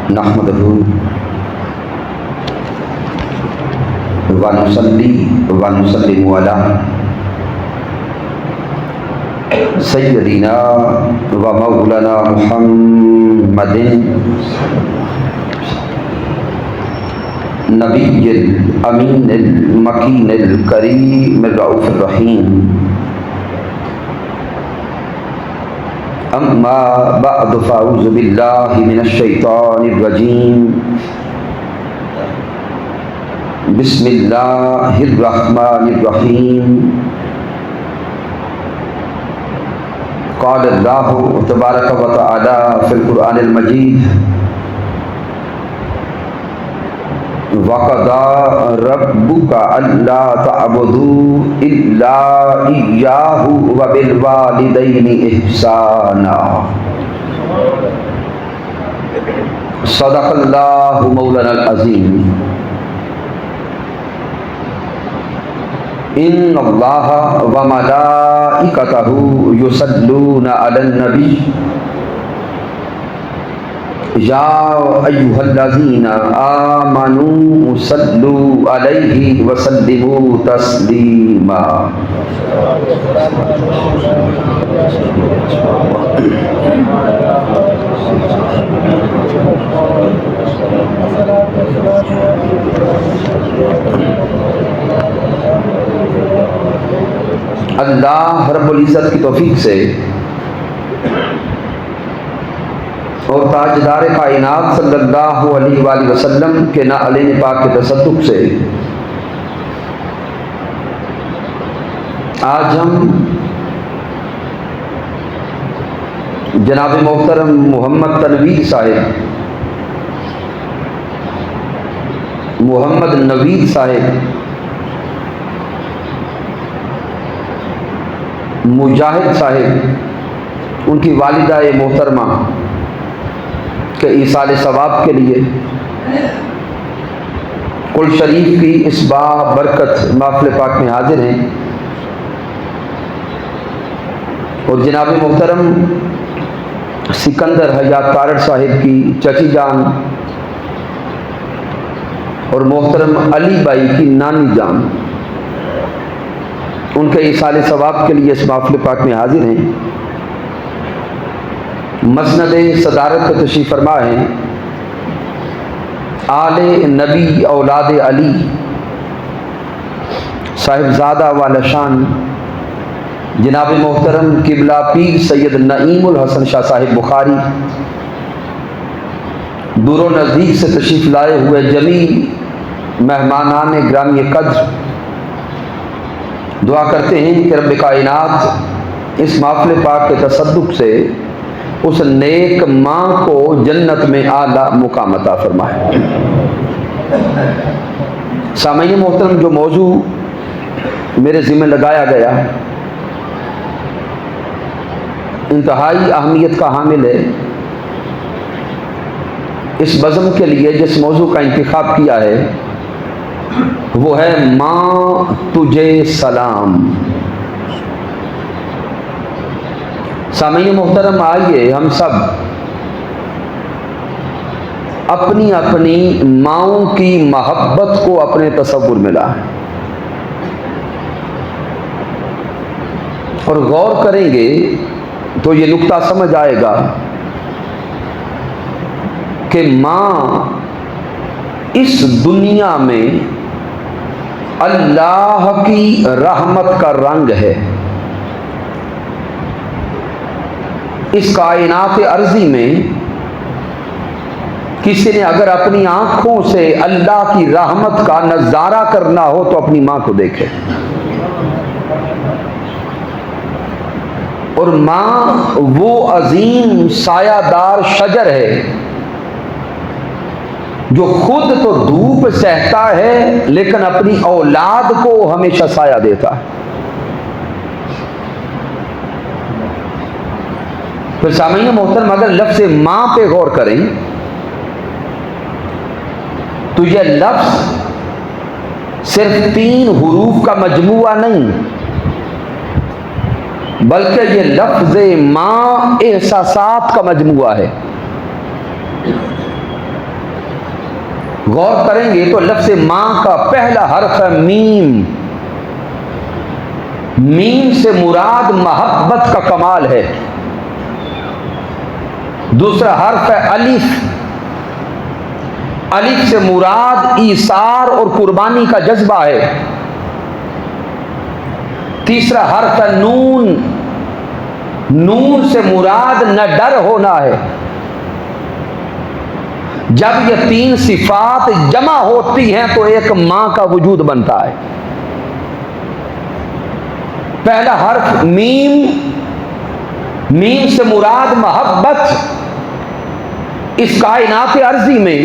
نحمدہ ونصلی ونسلم علی سیدنا و مولانا محمد نبی الامین المکین الکریم الرؤوف الرحیم اما بعد فاعوذ باللہ من الشیطان الرجیم بسم اللہ الرحمن الرحیم قال اللہ تبارک و تعالی فی القرآن المجید وَقَضَىٰ رَبُّكَ أَلَّا تَعْبُدُوا إِلَّا إِيَّاهُ وَبِالْوَالِدَيْنِ إِحْسَانًا صدق اللہ مولانا العظیم ان اللہ وملائکتہ یصلون علی النبی یا ایہا الذین آمنوا صلوا علیہ وسلموا تسلیما اللہ رب العزت کی توفیق سے اور تاجدار کائنات صلی اللہ علیہ وآلہ وسلم کے نعلین پاک کے تصدق سے آج ہم جناب محترم محمد تنویر صاحب محمد نوید صاحب مجاہد صاحب ان کی والدہ محترمہ کے ایصال ثواب کے لیے کل شریف کی اس برکت محفل پاک میں حاضر ہیں اور جناب محترم سکندر حیات کارڑ صاحب کی چچی جان اور محترم علی بھائی کی نانی جان ان کے ایصال ثواب کے لیے اس محفل پاک میں حاضر ہیں مسند صدارت پر تشریف فرما ہیں آل نبی اولاد علی صاحبزادہ والا شان جناب محترم قبلہ پیر سید نعیم الحسن شاہ صاحب بخاری دور و نزدیک سے تشریف لائے ہوئے جمیع مہمانان گرامی قدر دعا کرتے ہیں کہ رب کائنات اس محفل پاک کے تصدق سے اس نیک ماں کو جنت میں اعلیٰ مقام عطا فرمائے۔ سامعین محترم، جو موضوع میرے ذمہ لگایا گیا انتہائی اہمیت کا حامل ہے۔ اس بزم کے لیے جس موضوع کا انتخاب کیا ہے وہ ہے ماں تجھے سلام۔ سامعین محترم، آئیے ہم سب اپنی اپنی ماؤں کی محبت کو اپنے تصور میں لائیں اور غور کریں گے تو یہ نقطہ سمجھ آئے گا کہ ماں اس دنیا میں اللہ کی رحمت کا رنگ ہے۔ اس کائنات ارضی میں کسی نے اگر اپنی آنکھوں سے اللہ کی رحمت کا نظارہ کرنا ہو تو اپنی ماں کو دیکھے، اور ماں وہ عظیم سایہ دار شجر ہے جو خود تو دھوپ سہتا ہے لیکن اپنی اولاد کو ہمیشہ سایہ دیتا ہے۔ پھر سامعین محترم، اگر لفظ ماں پہ غور کریں تو یہ لفظ صرف 3 حروف کا مجموعہ نہیں بلکہ یہ لفظ ماں احساسات کا مجموعہ ہے۔ غور کریں گے تو لفظ ماں کا پہلا حرف ہے میم. میم سے مراد محبت کا کمال ہے. دوسرا حرف ہے الف. الف سے مراد ایثار اور قربانی کا جذبہ ہے. تیسرا حرف ہے نون. نون سے مراد نہ ڈر ہونا ہے. جب یہ تین صفات جمع ہوتی ہیں تو ایک ماں کا وجود بنتا ہے. پہلا حرف میم. میم سے مراد محبت. اس کائنات عرضی میں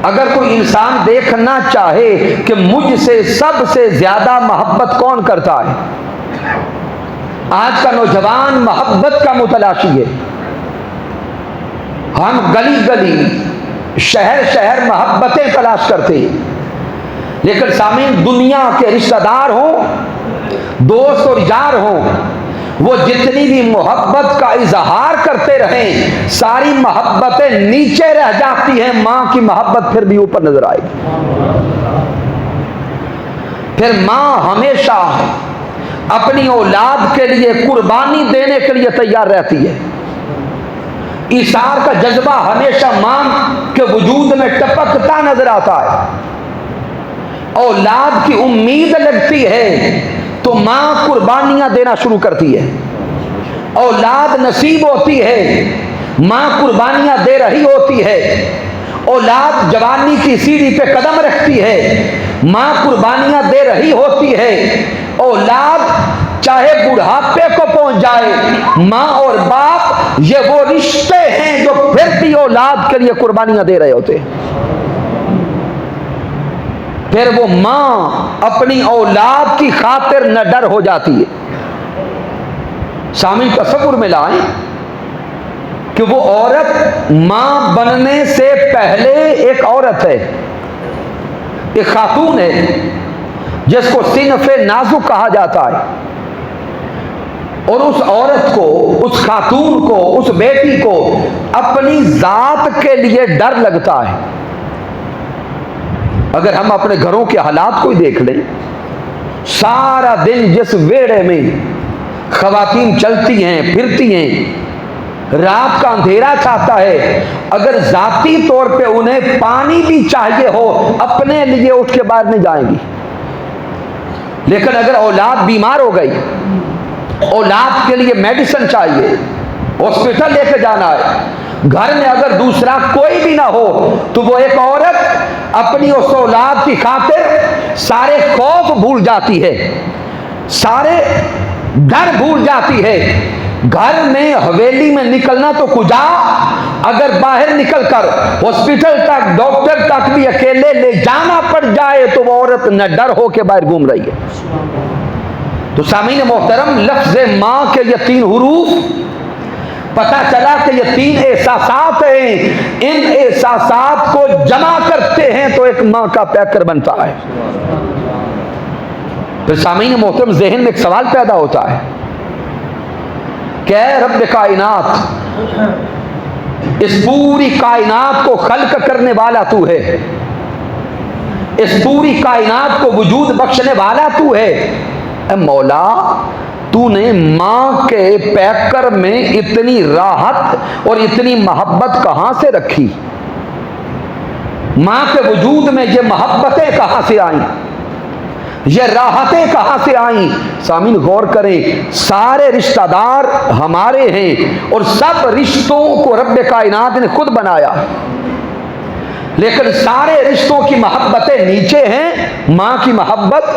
اگر کوئی انسان دیکھنا چاہے کہ مجھ سے سب سے زیادہ محبت کون کرتا ہے، آج کا نوجوان محبت کا متلاشی ہے. ہم گلی گلی شہر شہر محبتیں تلاش کرتے ہیں، لیکن سامعین دنیا کے رشتہ دار ہوں، دوست اور یار ہوں، وہ جتنی بھی محبت کا اظہار کرتے رہیں ساری محبتیں نیچے رہ جاتی ہیں. ماں کی محبت پھر بھی اوپر نظر آئے گی. پھر ماں ہمیشہ اپنی اولاد کے لیے قربانی دینے کے لیے تیار رہتی ہے. ایثار کا جذبہ ہمیشہ ماں کے وجود میں ٹپکتا نظر آتا ہے. اولاد کی امید لگتی ہے تو ماں قربانیاں دینا شروع کرتی ہے. اولاد نصیب ہوتی ہے، ماں قربانیاں دے رہی ہوتی ہے. اولاد جوانی کی سیڑھی پہ قدم رکھتی ہے، ماں قربانیاں دے رہی ہوتی ہے. اولاد چاہے بڑھاپے کو پہنچ جائے، ماں اور باپ یہ وہ رشتے ہیں جو پھر بھی اولاد کے لیے قربانیاں دے رہے ہوتے ہیں. پھر وہ ماں اپنی اولاد کی خاطر نہ ڈر ہو جاتی ہے. سامعین تصور میں لائیں کہ وہ عورت ماں بننے سے پہلے ایک عورت ہے، ایک خاتون ہے جس کو صنف نازک کہا جاتا ہے. اور اس عورت کو، اس خاتون کو، اس بیٹی کو اپنی ذات کے لیے ڈر لگتا ہے. اگر ہم اپنے گھروں کے حالات کو ہی دیکھ لیں، سارا دن جس ویڑے میں خواتین چلتی ہیں پھرتی ہیں، رات کا اندھیرا چھاتا ہے، اگر ذاتی طور پہ انہیں پانی بھی چاہیے ہو اپنے لیے اٹھ کے باہر نہیں جائیں گی. لیکن اگر اولاد بیمار ہو گئی، اولاد کے لیے میڈیسن چاہیے، ہاسپٹل لے کے جانا ہے، گھر میں اگر دوسرا کوئی بھی نہ ہو تو وہ ایک عورت اپنی اس اولاد کی خاطر سارے خوف بھول جاتی ہے، سارے ڈر بھول جاتی ہے. گھر میں حویلی میں نکلنا تو کجا، اگر باہر نکل کر ہاسپٹل تک، ڈاکٹر تک بھی اکیلے لے جانا پڑ جائے تو وہ عورت نہ ڈر ہو کے باہر گھوم رہی ہے. تو سامعین محترم، لفظ ماں کے یہ تین حروف، پتہ چلا کہ یہ تین احساسات ہیں، ان احساسات کو جمع کرتے ہیں تو ایک ماں کا پیکر بنتا ہے. پھر سامعین محترم ذہن میں ایک سوال پیدا ہوتا ہے کہ اے رب کائنات، اس پوری کائنات کو خلق کرنے والا تو ہے، اس پوری کائنات کو وجود بخشنے والا تو ہے. اے مولا، تو نے ماں کے پیکر میں اتنی راحت اور اتنی محبت کہاں سے رکھی؟ ماں کے وجود میں یہ محبتیں کہاں سے آئیں؟ یہ راحتیں کہاں سے آئیں؟ سامعین غور کریں، سارے رشتہ دار ہمارے ہیں اور سب رشتوں کو رب کائنات نے خود بنایا، لیکن سارے رشتوں کی محبتیں نیچے ہیں، ماں کی محبت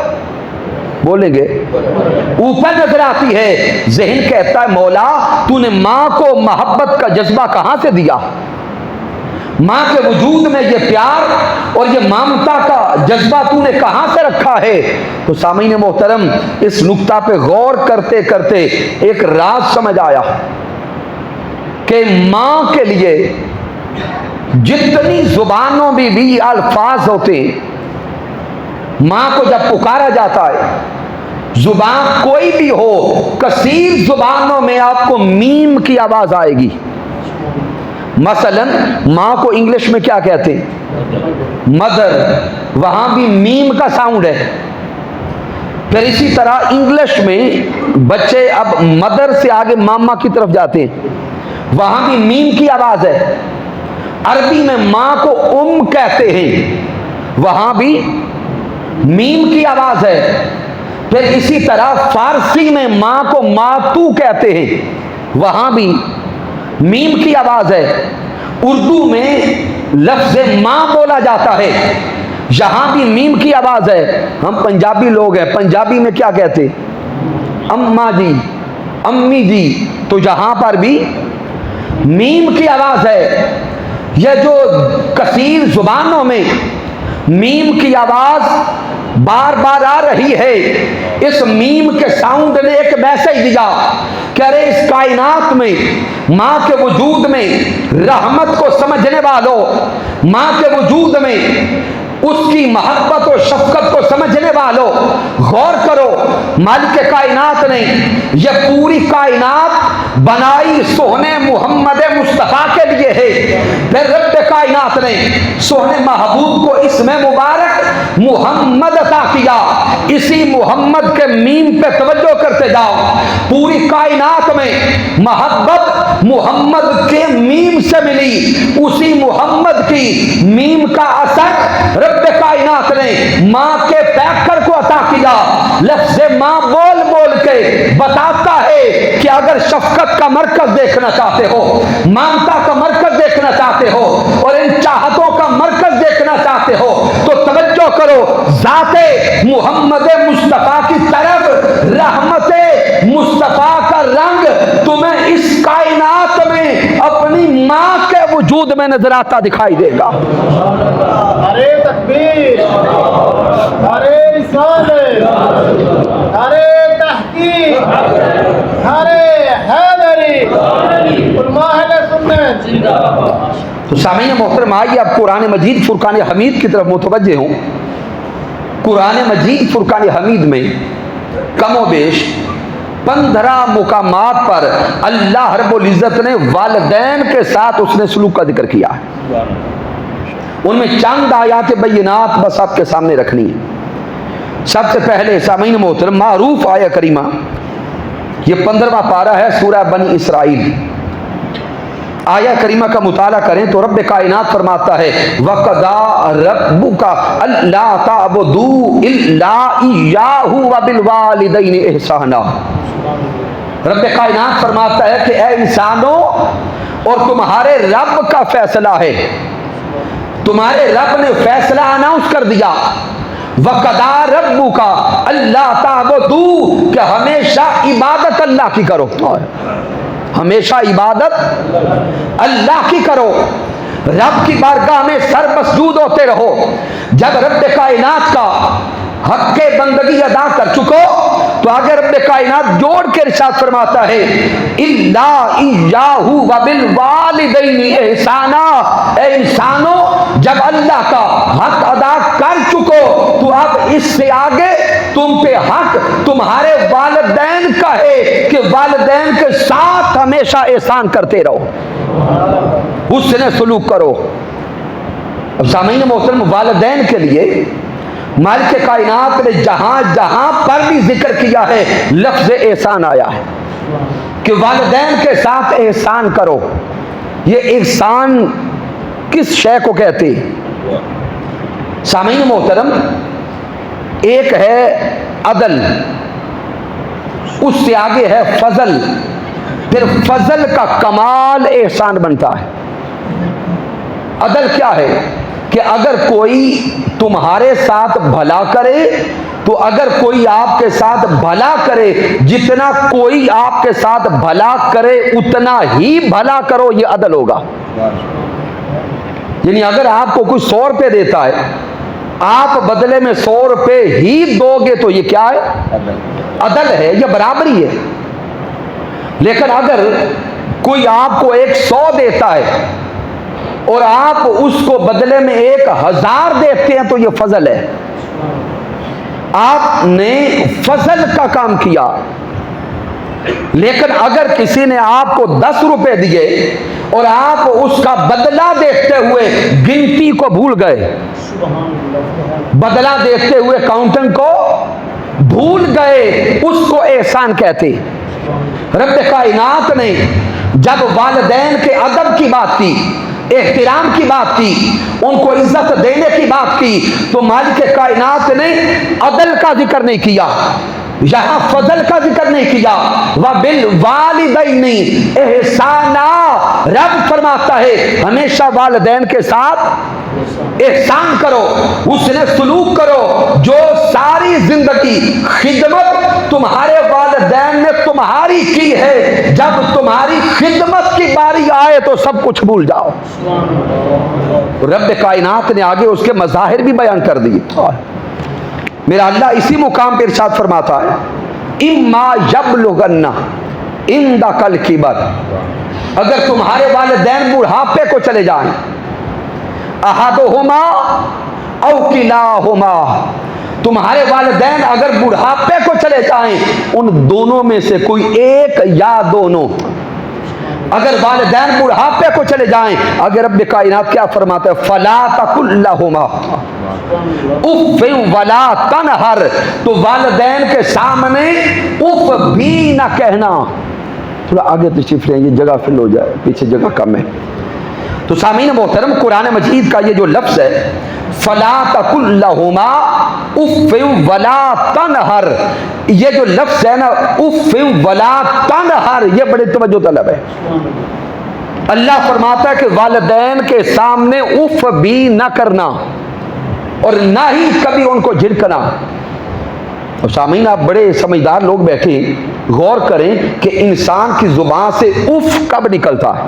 بولیں گے اوپر نظر آتی ہے. ذہن کہتا ہے مولا، تو نے ماں کو محبت کا جذبہ کہاں سے دیا؟ ماں کے وجود میں یہ پیار اور یہ ممتا کا جذبہ تو نے کہاں سے رکھا ہے؟ تو سامعین محترم، اس نقطہ پہ غور کرتے کرتے ایک راز سمجھ آیا کہ ماں کے لیے جتنی زبانوں میں بھی الفاظ ہوتے ہیں، ماں کو جب پکارا جاتا ہے، زبان کوئی بھی ہو، کثیر زبانوں میں آپ کو میم کی آواز آئے گی. مثلا ماں کو انگلش میں کیا کہتے ہیں؟ مدر، وہاں بھی میم کا ساؤنڈ ہے۔ پھر اسی طرح انگلش میں بچے اب مدر سے آگے ماما کی طرف جاتے ہیں، وہاں بھی میم کی آواز ہے۔ عربی میں ماں کو ام کہتے ہیں، وہاں بھی میم کی آواز ہے۔ پھر اسی طرح فارسی میں ماں کو ماتو کہتے ہیں، وہاں بھی میم کی آواز ہے۔ اردو میں لفظ ماں بولا جاتا ہے، یہاں بھی میم کی آواز ہے۔ ہم پنجابی لوگ ہیں، پنجابی میں کیا کہتے ہیں؟ اماں جی، امی جی، تو یہاں پر بھی میم کی آواز ہے۔ یہ جو کثیر زبانوں میں میم کی آواز بار بار آ رہی ہے، اس میم کے ساؤنڈ نے ایک میسج دیا کہ ارے اس کائنات میں ماں کے وجود میں رحمت کو سمجھنے والوں، ماں کے وجود میں اس کی محبت و شفقت کو سمجھنے والوں، غور کرو، مالک کائنات نے یہ پوری کائنات بنائی سوہنے محمد مصطفیٰ کے لیے ہے۔ پھر رب کائنات نے سوہنے محبوب کو اس میں مبارک محمد عطا کیا۔ اسی محمد کے میم پہ توجہ کرتے جاؤ، پوری کائنات میں محبت محمد کے میم سے ملی، اسی محمد کی میم کا اثر رب کائنات نے ماں کے پیکر کو عطا کیا۔ لفظ ماں بول بول کے بتاتا ہے کہ اگر شفقت کا مرکز دیکھنا چاہتے ہو، ممتا کا مرکز دیکھنا چاہتے ہو، اور ان چاہتوں کا مرکز دیکھنا چاہتے ہو، تو توجہ کرو ذات محمد مصطفیٰ کی طرف۔ رحمت مصطفیٰ کا رنگ تمہیں اس کائنات میں اپنی ماں کے وجود میں نظر آتا دکھائی دے گا۔ نعرے تکبیر، نعرے رسالت، نعرے تحقیق، نعرے حیدری، علماء اہل سنت۔ تو سامعین محترم، آئیے اب قرآن مجید فرقان حمید کی طرف متوجہ ہوں۔ قرآن مجید فرقان حمید میں کم و بیش 15 مقامات پر اللہ رب العزت نے والدین کے ساتھ اس نے سلوک کا ذکر کیا ہے۔ ان میں چند آیات بینات بس آپ کے سامنے رکھنی ہے۔ سب سے پہلے سامعین محترم، معروف آیہ کریمہ، یہ 15واں پارہ ہے سورہ بنی اسرائیل۔ آیہ کریمہ کا مطالعہ کریں تو رب کائنات فرماتا ہے وَقَضَىٰ رَبُّكَ أَلَّا تَعْبُدُوا إِلَّا إِيَّاهُ وَبِالْوَالِدَيْنِ إِحْسَانًا۔ رب کائنات فرماتا ہے کہ اے انسانوں، اور تمہارے رب کا فیصلہ ہے، تمہارے رب نے فیصلہ اناؤنس کر دیا وَقَضَىٰ رَبُّكَ أَلَّا تَعْبُدُوا، کہ ہمیشہ عبادت اللہ کی کرو، ہمیشہ عبادت اللہ کی کرو، رب کی بارگاہ میں سر مسجود ہوتے رہو۔ جب رب کائنات کا حق بندگی ادا کر چکو تو آگے رب کائنات جوڑ کے ارشاد فرماتا ہے اِلَّا إِيَّاهُ وَبِالْوَالِدَيْنِ إِحْسَانًا۔ اے انسانوں، جب اللہ کا حق ادا کر چکو تو اب اس سے آگے تم پہ حق تمہارے والدین کا ہے کہ والدین کے ساتھ ہمیشہ احسان کرتے رہو، اس نے سلوک کرو۔ اب سامعین محترم، والدین کے لیے مالک کائنات نے جہاں جہاں پر بھی ذکر کیا ہے لفظ احسان آیا ہے کہ والدین کے ساتھ احسان کرو۔ یہ احسان کس شے کو کہتے ہیں؟ سامعین محترم، ایک ہے عدل، اس سے آگے ہے فضل، پھر فضل کا کمال احسان بنتا ہے۔ عدل کیا ہے کہ اگر کوئی تمہارے ساتھ بھلا کرے تو اگر کوئی آپ کے ساتھ بھلا کرے، جتنا کوئی آپ کے ساتھ بھلا کرے اتنا ہی بھلا کرو، یہ عدل ہوگا۔ یعنی اگر آپ کو کوئی 100 روپے دیتا ہے، آپ بدلے میں 100 روپے ہی دو گے تو یہ کیا ہے؟ عدل ہے، یہ برابری ہے۔ لیکن اگر کوئی آپ کو 100 دیتا ہے اور آپ اس کو بدلے میں 1000 دیتے ہیں تو یہ فضل ہے، آپ نے فضل کا کام کیا۔ لیکن اگر کسی نے آپ کو 10 روپے دیے اور آپ اس کا بدلہ دیکھتے ہوئے گنتی کو بھول گئے، بدلہ دیکھتے ہوئے کاؤنٹنگ کو بھول گئے، اس کو احسان کہتے۔ رب کائنات نے جب والدین کے ادب کی بات کی، احترام کی بات کی، ان کو عزت دینے کی بات کی، تو مالک کائنات نے عدل کا ذکر نہیں کیا، یہاں فضل کا ذکر نہیں کیا۔ وَبِالْوَالِدَيْنِ احسانا، رب فرماتا ہے ہمیشہ والدین کے ساتھ احسان کرو، اس نے سلوک کرو۔ جو ساری زندگی خدمت تمہارے والدین نے تمہاری کی ہے، جب تمہاری خدمت کی باری آئے تو سب کچھ بھول جاؤ۔ رب کائنات نے آگے اس کے مظاہر بھی بیان کر دیے۔ میرا اللہ اسی مقام پر ارشاد فرماتا ہے اما یبلغن عندک الکبر، اگر تمہارے والدین بڑھاپے کو چلے جائیں، احدہما او کلاہما، تمہارے والدین اگر بڑھاپے کو چلے جائیں، ان دونوں میں سے کوئی ایک یا دونوں، اگر والدین بڑھاپے کو چلے جائیں، اگر رب کائنات کیا فرماتا ہے فلا تقل لہما اف ولا تنہر، تو والدین کے سامنے اف بھی نہ کہنا۔ تھوڑا آگے تشریف لیں، یہ جگہ فل ہو جائے، پیچھے جگہ کم ہے۔ تو سامعین محترم، قرآن مجید کا یہ جو لفظ ہے فلا تقل لہما اف ولا تنہر، یہ جو لفظ ہے نا اف ولا تنہر، یہ بڑے توجہ طلب ہے۔ اللہ فرماتا ہے کہ والدین کے سامنے اف بھی نہ کرنا اور نہ ہی کبھی ان کو جھڑکنا۔ اور سامعین آپ بڑے سمجھدار لوگ بیٹھے غور کریں کہ انسان کی زبان سے اف کب نکلتا ہے۔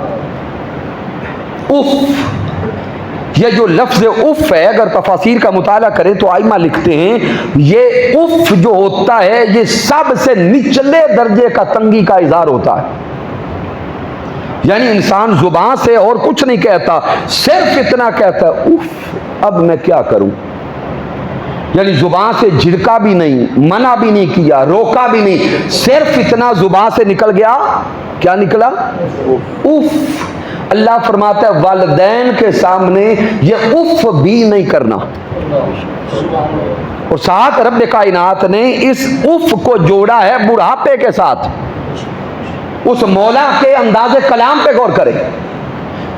اف، یہ جو لفظ اف ہے اگر تفاسیر کا مطالعہ کریں تو آئمہ لکھتے ہیں یہ اف جو ہوتا ہے یہ سب سے نچلے درجے کا تنگی کا اظہار ہوتا ہے، یعنی انسان زبان سے اور کچھ نہیں کہتا، صرف اتنا کہتا ہے اف، اب میں کیا کروں، یعنی زبان سے جھڑکا بھی نہیں، منع بھی نہیں کیا، روکا بھی نہیں، صرف اتنا زبان سے نکل گیا، کیا نکلا؟ اف۔ اللہ فرماتا ہے والدین کے سامنے یہ اف بھی نہیں کرنا، اور ساتھ رب کائنات نے اس اف کو جوڑا ہے بڑھاپے کے ساتھ۔ اس مولا کے انداز کلام پہ غور کریں،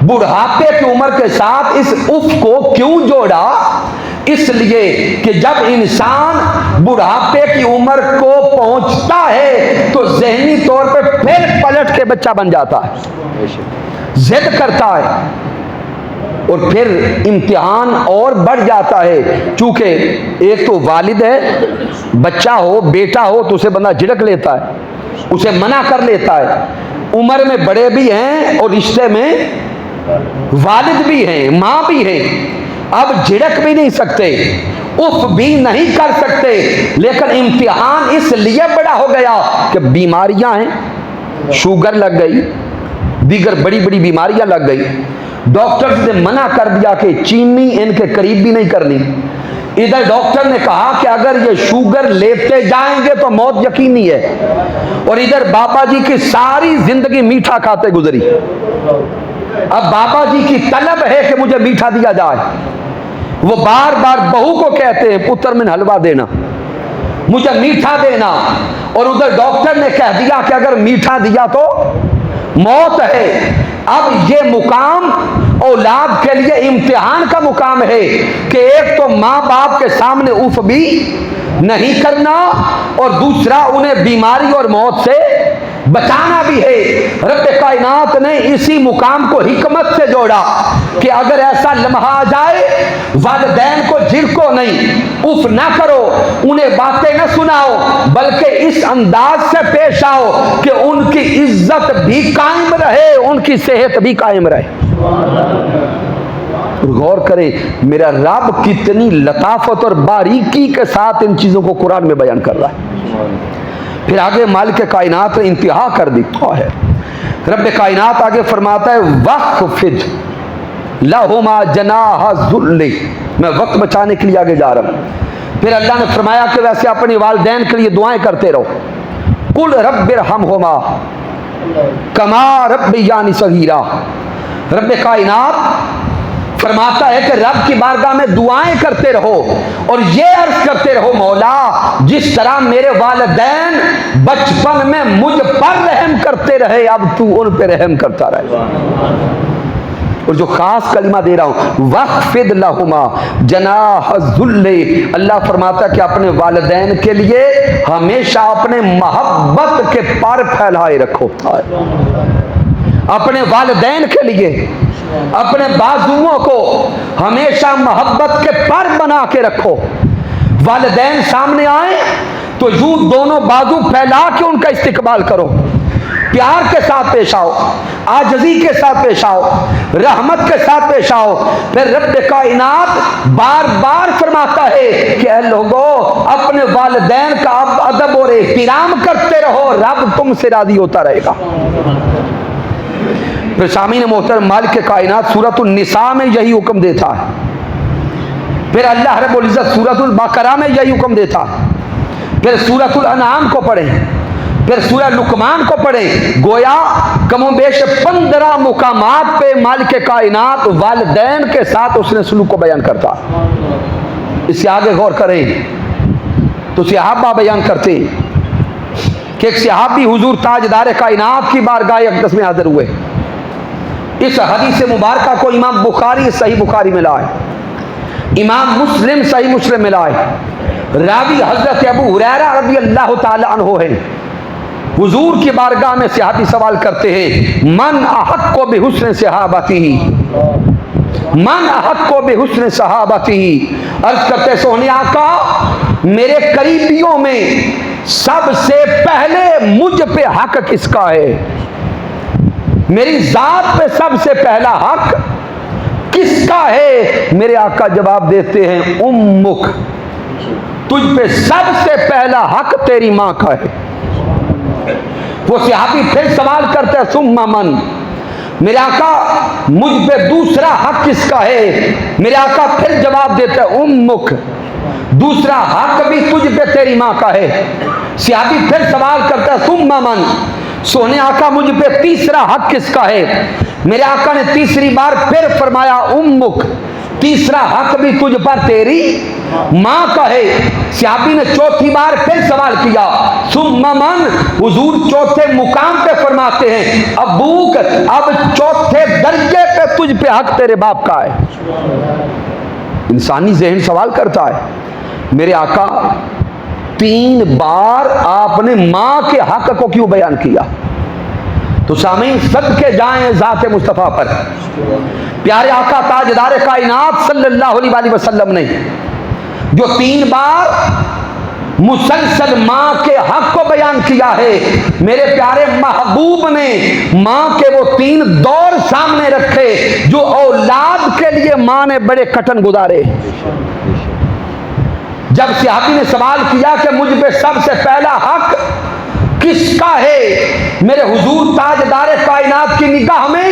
بڑھاپے کی عمر کے ساتھ اس اف کو کیوں جوڑا؟ اس لیے کہ جب انسان بڑھاپے کی عمر کو پہنچتا ہے تو ذہنی طور پہ پھر پلٹ کے بچہ بن جاتا ہے، ضد کرتا ہے، اور پھر امتحان اور بڑھ جاتا ہے، چونکہ ایک تو والد ہے، بچہ ہو بیٹا ہو تو اسے بندہ جھڑک لیتا ہے، اسے منع کر لیتا ہے، عمر میں بڑے بھی ہیں اور رشتے میں والد بھی ہیں، ماں بھی ہیں، اب جھڑک بھی نہیں سکتے، اف بھی نہیں کر سکتے، لیکن امتحان اس لیے بڑا ہو گیا کہ بیماریاں ہیں، شوگر لگ گئی، دیگر بڑی بڑی بیماریاں لگ گئی، ڈاکٹرز نے منع کر دیا کہ چینی ان کے قریب بھی نہیں کرنی، ادھر ڈاکٹر نے کہا کہ اگر یہ شوگر لیتے جائیں گے تو موت یقینی ہے، اور ادھر بابا جی کی ساری زندگی میٹھا کھاتے گزری، اب بابا جی کی طلب ہے کہ مجھے میٹھا دیا جائے، وہ بار بار بہو کو کہتے ہیں پتر من حلوہ دینا، مجھے میٹھا دینا، اور ادھر ڈاکٹر نے کہہ دیا کہ اگر میٹھا دیا تو موت ہے۔ اب یہ مقام اولاد کے لیے امتحان کا مقام ہے کہ ایک تو ماں باپ کے سامنے اف بھی نہیں کرنا، اور دوسرا انہیں بیماری اور موت سے بچانا بھی ہے۔ رب کائنات نے اسی مقام کو حکمت سے جوڑا کہ اگر ایسا لمحہ آ جائے والدین کو جھڑکو نہیں، اف نہ کرو، انہیں باتیں نہ سناؤ، بلکہ اس انداز سے پیش آؤ کہ ان کی عزت بھی قائم رہے، ان کی صحت بھی قائم رہے۔ غور کریں میرا رب کتنی لطافت اور باریکی کے ساتھ ان چیزوں کو قرآن میں بیان کر رہا ہے۔ پھر آگے مالک کائنات نے انتہا کر دی ہے، رب کائنات آگے فرماتا ہے وَخْفِضْ لَهُمَا جَنَاحَ الذُّلِّ، میں وقت بچانے کے لیے آگے جا رہا ہوں۔ پھر اللہ نے فرمایا کہ ویسے اپنے والدین کے لیے دعائیں کرتے رہو، قُلْ رَبِّ ارْحَمْهُمَا كَمَا رَبَّيَانِي صَغِيرًا، رب کائنات فرماتا ہے کہ رب کی بارگاہ میں دعائیں کرتے رہو اور یہ عرض کرتے رہو مولا جس طرح میرے والدین بچپن میں مجھ پر رحم کرتے رہے اب تو ان پہ رحم کرتا رہے. اور جو خاص کلمہ دے رہا ہوں وَخْفِضْ لَهُمَا جَنَاحَ الذُّلِّ، اللہ فرماتا ہے کہ اپنے والدین کے لیے ہمیشہ اپنے محبت کے پر پھیلائے رکھو. اپنے والدین کے لیے اپنے بازوؤں کو ہمیشہ محبت کے پر بنا کے رکھو. والدین سامنے آئیں تو یوں دونوں بازو پھیلا کے ان کا استقبال کرو، پیار کے ساتھ پیش آؤ، عاجزی کے ساتھ پیش آؤ، رحمت کے ساتھ پیش آؤ. پھر رب کائنات بار بار فرماتا ہے کہ اے لوگو اپنے والدین کا ادب اور احترام کرتے رہو، رب تم سے راضی ہوتا رہے گا. پھر سامعین محترم مالک کائنات سورۃ النساء میں یہی حکم دیتا ہے. پھر اللہ رب العزت سورۃ البقرہ میں یہی حکم دیتا ہے. پھر سورۃ الانعام کو پڑھیں، پھر سورہ لقمان کو پڑھیں. گویا کم و بیش 15 مقامات پہ مالک کائنات والدین کے ساتھ اس نے سلوک کو بیان کرتا. اس سے آگے غور کریں تو صحابہ بیان کرتے کہ ایک صحابی حضور تاجدار کائنات کی بارگاہ اقدس میں حاضر ہوئے. اس حدیث مبارکہ کو امام بخاری صحیح بخاری میں لائے، امام مسلم صحیح مسلم میں لائے. راوی حضرت ابو ہریرہ رضی اللہ تعالی عنہ ہے. حضور کی بارگاہ میں صحابی سوال کرتے ہیں من احق بحسن صحابتی، من احق بحسن صحابتی. عرض کرتے سونے آقا میرے قریبیوں میں سب سے پہلے مجھ پہ حق کس کا ہے؟ میری ذات پہ سب سے پہلا حق کس کا ہے؟ میرے آقا جواب دیتے ہیں امک، تجھ پہ سب سے پہلا حق تیری ماں کا ہے. وہ صحابی پھر سوال کرتے ہیں ثم من، میرے آقا مجھ پہ دوسرا حق کس کا ہے؟ میرے آقا پھر جواب دیتے ہیں امک، دوسرا حق بھی تجھ پہ تیری ماں کا ہے. صحابی پھر سوال کرتا ہے ثم من، سونے آقا مجھ پہ تیسرا حق کس کا ہے؟ میرے آقا نے تیسری بار پھر فرمایا امک، تیسرا حق بھی تجھ پر تیری ماں کا ہے. صحابی نے چوتھی بار پھر سوال کیا ثم من، حضور چوتھے مقام پہ فرماتے ہیں ابوک، اب چوتھے درجے پہ تجھ پہ حق تیرے باپ کا ہے. انسانی ذہن سوال کرتا ہے میرے آقا 3 بار آپ نے ماں کے حق کو کیوں بیان کیا؟ تو سامعین صدقے جائیں ذات مصطفیٰ پر، پیارے آقا تاجدار کائنات صلی اللہ علیہ وسلم نے جو 3 بار مسلسل ماں کے حق کو بیان کیا ہے، میرے پیارے محبوب نے ماں کے وہ 3 دور سامنے رکھے جو اولاد کے لیے ماں نے بڑے کٹن گزارے. جب صحابی نے سوال کیا کہ مجھ پہ سب سے پہلا حق کس کا ہے، میرے حضور تاجدار کائنات کی نگاہ میں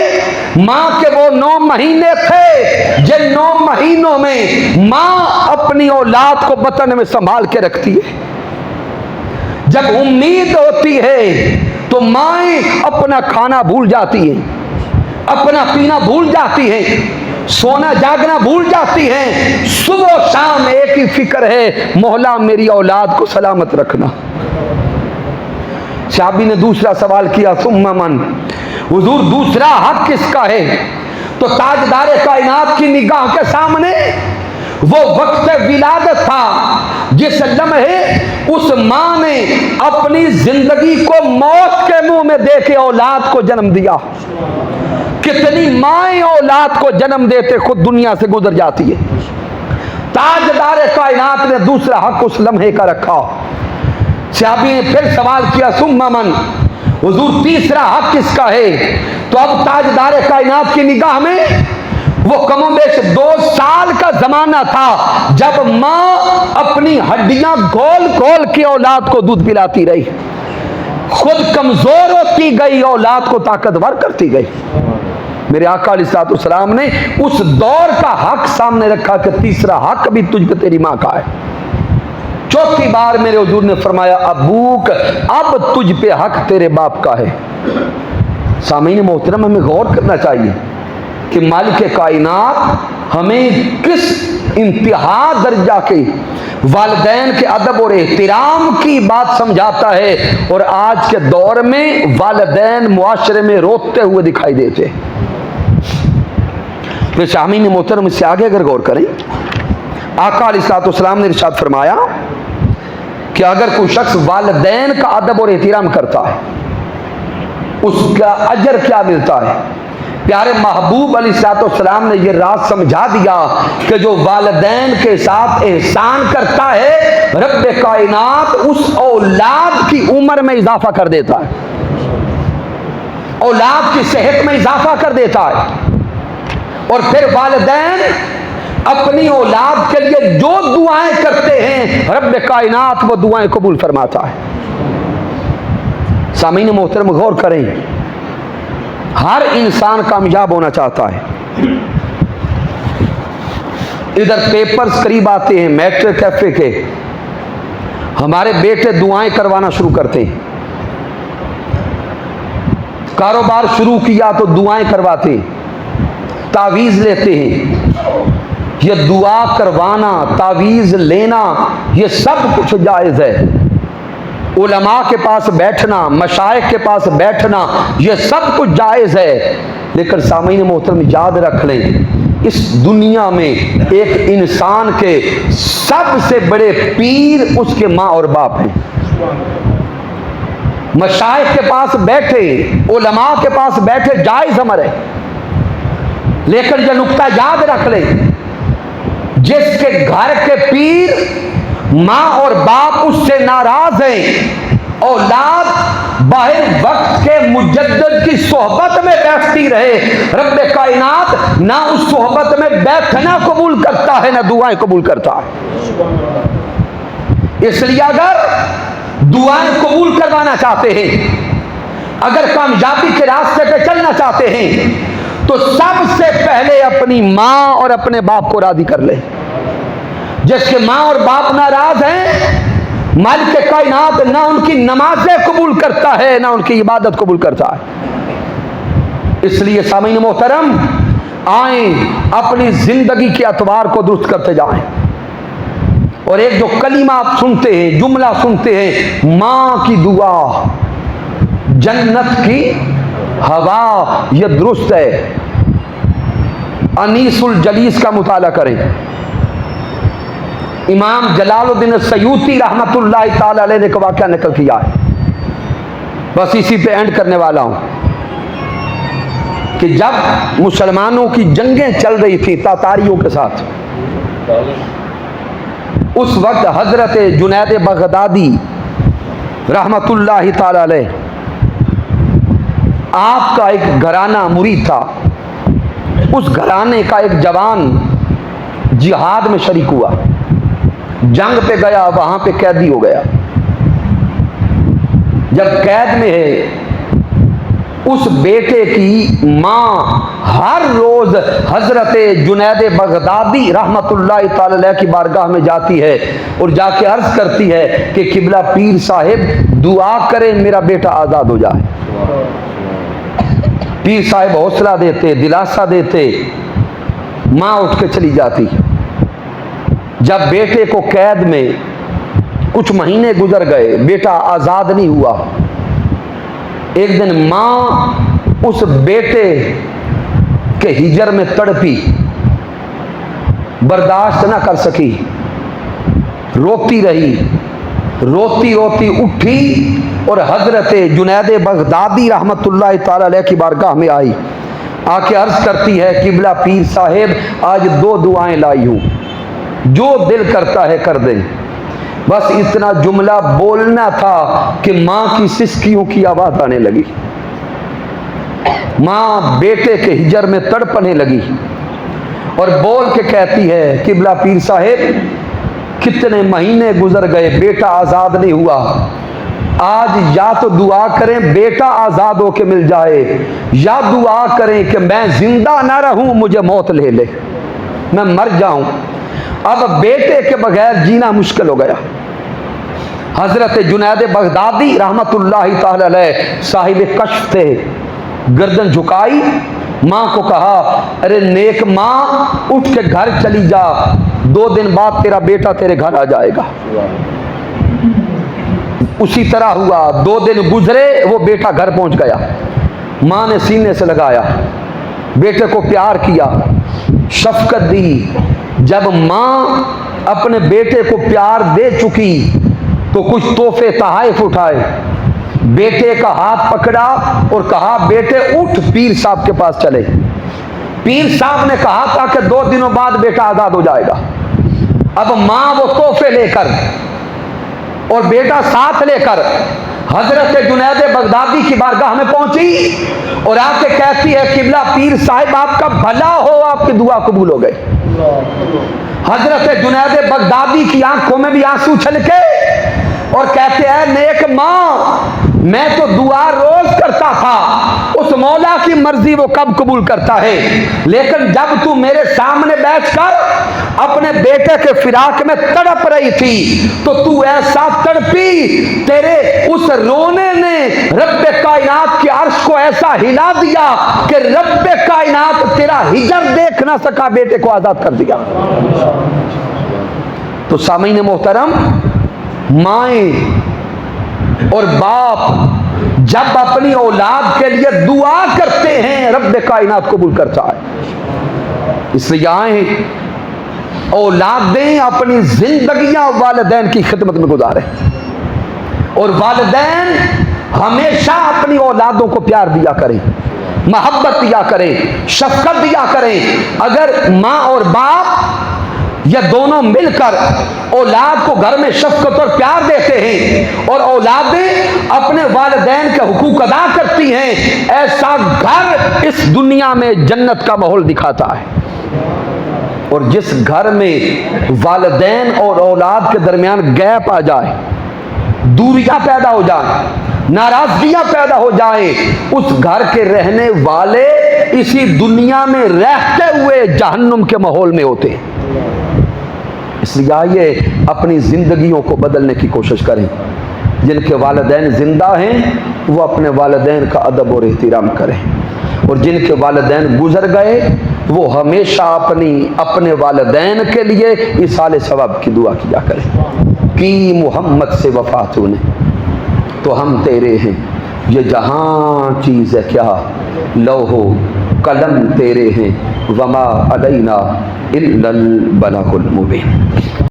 ماں کے وہ 9 مہینے تھے جن 9 مہینوں میں ماں اپنی اولاد کو بطن میں سنبھال کے رکھتی ہے. جب امید ہوتی ہے تو مائیں اپنا کھانا بھول جاتی ہیں، اپنا پینا بھول جاتی ہیں، سونا جاگنا بھول جاتی ہیں. صبح و شام ایک ہی فکر ہے مولا میری اولاد کو سلامت رکھنا. صحابی نے دوسرا سوال کیا ثم من، حضور دوسرا حق کس کا ہے؟ تو تاجدار کائنات کی نگاہ کے سامنے وہ وقت ولادت تھا جس لمحے اس ماں نے اپنی زندگی کو موت کے منہ میں دے کے اولاد کو جنم دیا. کتنی مائیں اولاد کو جنم دیتے خود دنیا سے گزر جاتی ہے. تاجدار کائنات نے دوسرا حق اس لمحے کا رکھا. صحابی نے پھر سوال کیا ثم من، حضور تیسرا حق کس کا ہے؟ تو اب تاجدار کائنات کی نگاہ میں وہ کم و بیش 2 سال کا زمانہ تھا جب ماں اپنی ہڈیاں گول گول کے اولاد کو دودھ پلاتی رہی، خود کمزور ہوتی گئی، اولاد کو طاقتور کرتی گئی. میرے آقا علیہ الصلوۃ والسلام نے اس دور کا حق سامنے رکھا کہ تیسرا حق بھی تجھ پہ تیری ماں کا ہے. چوتھی بار میرے حضور نے فرمایا ابوک، اب تجھ پہ حق تیرے باپ کا ہے. سامعین محترم ہمیں غور کرنا چاہیے کہ مالک کائنات ہمیں کس انتہا درجہ کے والدین کے ادب اور احترام کی بات سمجھاتا ہے، اور آج کے دور میں والدین معاشرے میں روتے ہوئے دکھائی دیتے ہیں۔ پھر سامعین محترم اس سے آگے اگر غور کریں، آقا علیہ الصلوۃ والسلام نے ارشاد فرمایا کہ اگر کوئی شخص والدین کا ادب اور احترام کرتا ہے اس کا اجر کیا ملتا ہے؟ پیارے محبوب علیہ الصلوۃ والسلام نے یہ راز سمجھا دیا کہ جو والدین کے ساتھ احسان کرتا ہے رب کائنات اس اولاد کی عمر میں اضافہ کر دیتا ہے، اولاد کی صحت میں اضافہ کر دیتا ہے، اور پھر والدین اپنی اولاد کے لیے جو دعائیں کرتے ہیں رب کائنات وہ دعائیں قبول فرماتا ہے۔ سامعین محترم غور کریں، ہر انسان کامیاب ہونا چاہتا ہے۔ ادھر پیپرز قریب آتے ہیں میٹرک کیفے کے، ہمارے بیٹے دعائیں کروانا شروع کرتے ہیں، کاروبار شروع کیا تو دعائیں کرواتے ہیں، تعویذ لیتے ہیں۔ یہ دعا کروانا، تعویذ لینا، یہ سب کچھ جائز ہے۔ علماء کے پاس بیٹھنا، مشائخ کے پاس بیٹھنا، یہ سب کچھ جائز ہے۔ لیکن سامعین محترم یاد رکھ لیں، اس دنیا میں ایک انسان کے سب سے بڑے پیر اس کے ماں اور باپ ہیں۔ مشائخ کے پاس بیٹھے، علماء کے پاس بیٹھے جائز امر ہے، لیکن یہ نقطہ یاد رکھ لیں، جس کے گھر کے پیر ماں اور باپ اس سے ناراض ہیں، اولاد باہر وقت کے مجدد کی صحبت میں بیٹھتی رہے، رب کائنات نہ اس صحبت میں بیٹھنا قبول کرتا ہے نہ دعائیں قبول کرتا ہے۔ اس لیے اگر دعائیں قبول کروانا چاہتے ہیں، اگر کامیابی کے راستے پہ چلنا چاہتے ہیں، تو سب سے پہلے اپنی ماں اور اپنے باپ کو راضی کر لے۔ جس کے ماں اور باپ ناراض ہیں، مالک کائنات نہ ان کی نمازیں قبول کرتا ہے نہ ان کی عبادت قبول کرتا ہے۔ اس لیے سامعین محترم آئیں اپنی زندگی کے اطوار کو درست کرتے جائیں، اور ایک جو کلمہ آپ سنتے ہیں، جملہ سنتے ہیں، ماں کی دعا جنت کی ہوا، یہ درست ہے۔ انیس الجلیس کا مطالعہ کریں، امام جلال الدین السیوطی رحمت اللہ تعالی علیہ نے ایک واقعہ نقل کیا ہے، بس اسی پہ اینڈ کرنے والا ہوں، کہ جب مسلمانوں کی جنگیں چل رہی تھی تاتاریوں کے ساتھ، اس وقت حضرت جنید بغدادی رحمت اللہ تعالی علیہ، آپ کا ایک گھرانہ مرید تھا، اس گھرانے کا ایک جوان جہاد میں شریک ہوا، جنگ پہ گیا، وہاں پہ قیدی ہو گیا۔ جب قید میں ہے، اس بیٹے کی ماں ہر روز حضرت جنید بغدادی رحمت اللہ تعالی علیہ کی بارگاہ میں جاتی ہے اور جا کے عرض کرتی ہے کہ قبلہ پیر صاحب دعا کریں میرا بیٹا آزاد ہو جائے۔ پیر صاحب حوصلہ دیتے، دلاسا دیتے، ماں اٹھ کے چلی جاتی۔ جب بیٹے کو قید میں کچھ مہینے گزر گئے، بیٹا آزاد نہیں ہوا، ایک دن ماں اس بیٹے کے ہجر میں تڑپی، برداشت نہ کر سکی، روتی رہی، روتی روتی اٹھی اور حضرت جنید بغدادی رحمت اللہ تعالی علیہ کی بارگاہ میں آئی، آ کے عرض کرتی ہے قبلہ پیر صاحب آج 2 دعائیں لائی ہوں، جو دل کرتا ہے کر دیں۔ بس اتنا جملہ بولنا تھا کہ ماں کی سسکیوں کی آواز آنے لگی، ماں بیٹے کے ہجر میں تڑپنے لگی اور بول کے کہتی ہے قبلہ پیر صاحب کتنے مہینے گزر گئے، بیٹا آزاد نہیں ہوا، آج یا تو دعا کریں بیٹا آزاد ہو کے مل جائے، یا دعا کریں کہ میں زندہ نہ رہوں، مجھے موت لے لے، میں مر جاؤں۔ اب بیٹے کے بغیر جینا مشکل ہو گیا۔ حضرت جنید بغدادی رحمت اللہ تعالی علیہ صاحب کشف تھے، گردن جھکائی ماں کو کہا ارے نیک ماں اٹھ کے گھر چلی جا، 2 دن بعد تیرا بیٹا تیرے گھر آ جائے گا۔ اسی طرح ہوا، 2 دن گزرے، وہ بیٹا گھر پہنچ گیا۔ ماں نے سینے سے لگایا، بیٹے کو پیار کیا، شفقت دی۔ جب ماں اپنے بیٹے کو پیار دے چکی تو کچھ تحفے تحائف اٹھائے، بیٹے کا ہاتھ پکڑا اور کہا بیٹے اٹھ پیر صاحب کے پاس چلے۔ پیر صاحب نے کہا تھا کہ 2 دنوں بعد بیٹا آزاد ہو جائے گا۔ اب ماں وہ تحفے لے کر اور بیٹا ساتھ لے کر حضرت جنید بغدادی کی بارگاہ میں پہنچی اور آ کے کہتی ہے قبلہ پیر صاحب آپ کا بھلا ہو، آپ کی دعا قبول ہو گئی۔ حضرت جنید بغدادی کی آنکھوں میں بھی آنسو چھلکے اور کہتے ہیں نیک ماں میں تو دعا روز کرتا تھا، اس مولا کی مرضی وہ کب قبول کرتا ہے، لیکن جب تو میرے سامنے بیٹھ کر اپنے بیٹے کے فراق میں تڑپ رہی تھی تو ایسا تڑپی، تیرے اس رونے نے رب کائنات کے عرش کو ایسا ہلا دیا کہ رب کائنات تیرا ہجر دیکھ نہ سکا، بیٹے کو آزاد کر دیا۔ تو سامعین محترم، مائیں اور باپ جب اپنی اولاد کے لیے دعا کرتے ہیں رب کائنات قبول کرتا ہے۔ اس لیے آئیں اولادیں اپنی زندگیاں والدین کی خدمت میں گزاریں، اور والدین ہمیشہ اپنی اولادوں کو پیار دیا کریں، محبت دیا کریں، شفقت دیا کریں۔ اگر ماں اور باپ یا دونوں مل کر اولاد کو گھر میں شفقت اور پیار دیتے ہیں اور اولادیں اپنے والدین کے حقوق ادا کرتی ہیں، ایسا گھر اس دنیا میں جنت کا ماحول دکھاتا ہے۔ اور جس گھر میں والدین اور اولاد کے درمیان گیپ آ جائے، دوریاں پیدا ہو جائیں، ناراضگیاں پیدا ہو جائیں، اس گھر کے رہنے والے اسی دنیا میں رہتے ہوئے جہنم کے ماحول میں ہوتے ہیں۔ اس لیے آئیے اپنی زندگیوں کو بدلنے کی کوشش کریں۔ جن کے والدین زندہ ہیں وہ اپنے والدین کا ادب اور احترام کریں، اور جن کے والدین گزر گئے وہ ہمیشہ اپنے والدین کے لیے ایصال ثواب کی دعا کیا کریں۔ کی محمد سے وفا تو نے تو ہم تیرے ہیں، یہ جہاں چیز ہے کیا، لوح و قلم تیرے ہیں، وما علینا الا البلاغ المبین۔